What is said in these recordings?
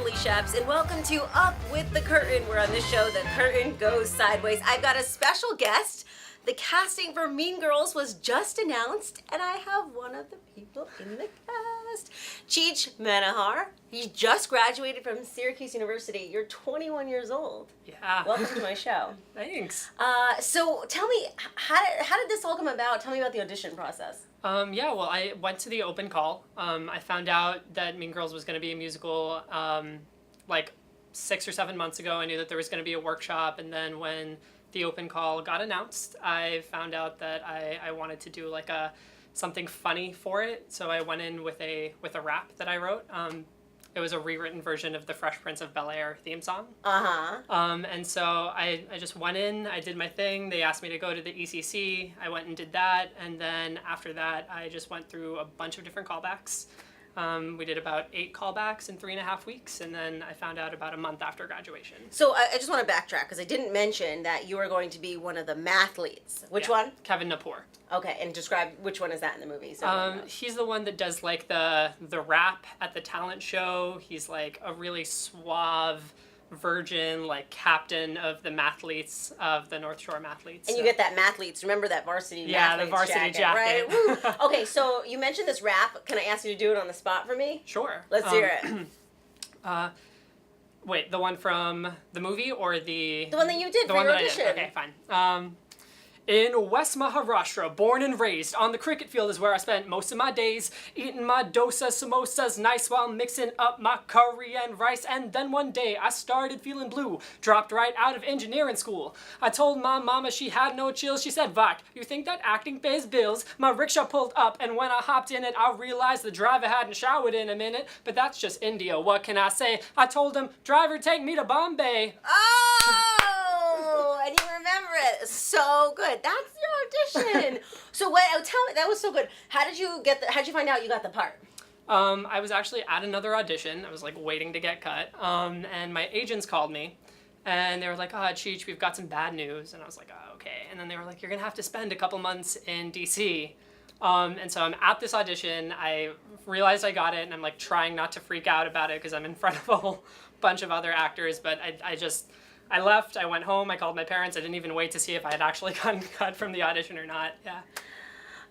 Emily Sheps, and welcome to Up with the Curtain, where on this show the curtain goes sideways. I've got a special guest. The casting for Mean Girls was just announced, and I have one of the people in the cast. Cheech Manohar. He just graduated from Syracuse University. You're 21 years old. Yeah. Welcome to my show. Thanks. So tell me, how did this all come about? Tell me about the audition process. Well, I went to the open call. I found out that Mean Girls was going to be a musical like 6 or 7 months ago. I knew that there was going to be a workshop, and then when the open call got announced, I found out that I wanted to do like something funny for it. So I went in with a rap that I wrote. It was a rewritten version of the Fresh Prince of Bel-Air theme song. And so I just went in, I did my thing. They asked me to go to the ECC. I went and did that. And then after that, I just went through a bunch of different callbacks. We did about 8 callbacks in 3.5 weeks, and then I found out about a month after graduation. So I just want to backtrack, because I didn't mention that you are going to be one of the mathletes. Which one? Kevin Napor. Okay, and describe which one is that in the movie. So he's the one that does like the rap at the talent show. He's like a really suave, virgin, like captain of the mathletes, of the North Shore mathletes. And you get that mathletes. Remember that varsity the varsity jacket. Right? Woo. Okay, so you mentioned this rap. Can I ask you to do it on the spot for me? Sure. Let's hear it. Wait, the one from the movie or the one that you did for your audition? Okay, fine. In West Maharashtra, born and raised, on the cricket field is where I spent most of my days, eating my dosa samosas nice while mixing up my curry and rice. And then one day I started feeling blue, dropped right out of engineering school. I told my mama she had no chills. She said, "Vak, you think that acting pays bills?" My rickshaw pulled up, and when I hopped in it, I realized the driver hadn't showered in a minute. But that's just India, what can I say? I told him, "Driver, take me to Bombay." Oh, and you remember it. So good. That's your audition. So what? Tell me, that was so good. How did you find out you got the part? I was actually at another audition. I was like waiting to get cut. And my agents called me, and they were like, Cheech, we've got some bad news. And I was like, oh, okay. And then they were like, you're gonna have to spend a couple months in DC. And so I'm at this audition. I realized I got it, and I'm like trying not to freak out about it because I'm in front of a whole bunch of other actors. But I left, I went home, I called my parents. I didn't even wait to see if I had actually gotten cut from the audition or not. Yeah.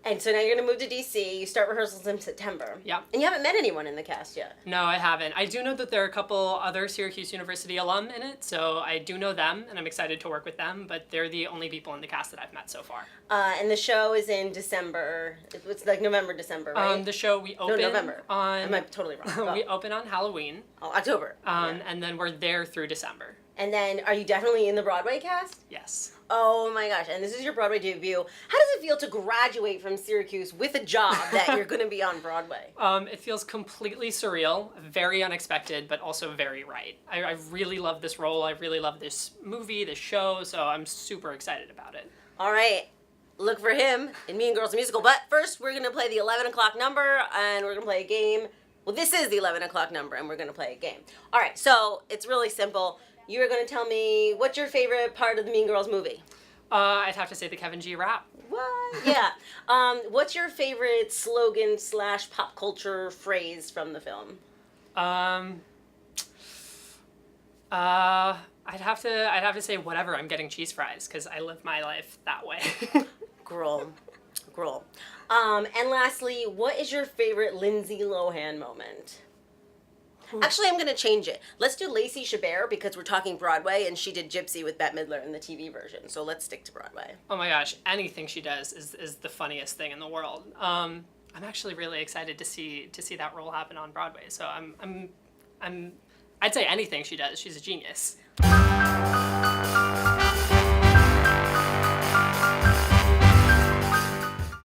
And so now you're going to move to DC. You start rehearsals in September. Yeah. And you haven't met anyone in the cast yet. No, I haven't. I do know that there are a couple other Syracuse University alum in it, so I do know them, and I'm excited to work with them, but they're the only people in the cast that I've met so far. And the show is in December. It's like November, December, right? The show, we open November. on... I'm totally wrong. We open on Halloween. Oh, October. And then we're there through December. And then, are you definitely in the Broadway cast? Yes. Oh my gosh, and this is your Broadway debut. How does it feel to graduate from Syracuse with a job that you're going to be on Broadway? It feels completely surreal, very unexpected, but also very right. I really love this role. I really love this movie, this show, so I'm super excited about it. All right. Look for him in Mean Girls the Musical. But first, we're going to play the 11 o'clock number, and we're going to play a game. Well, this is the 11 o'clock number, and we're going to play a game. All right, so it's really simple. You are going to tell me what's your favorite part of the Mean Girls movie. I'd have to say the Kevin G rap. What? Yeah. What's your favorite slogan / pop culture phrase from the film? I'd have to say whatever. I'm getting cheese fries because I live my life that way. Girl. And lastly, what is your favorite Lindsay Lohan moment? Actually, I'm going to change it. Let's do Lacey Chabert because we're talking Broadway, and she did Gypsy with Bette Midler in the TV version. So let's stick to Broadway. Oh my gosh, anything she does is the funniest thing in the world. I'm actually really excited to see that role happen on Broadway. So I'd say anything she does. She's a genius.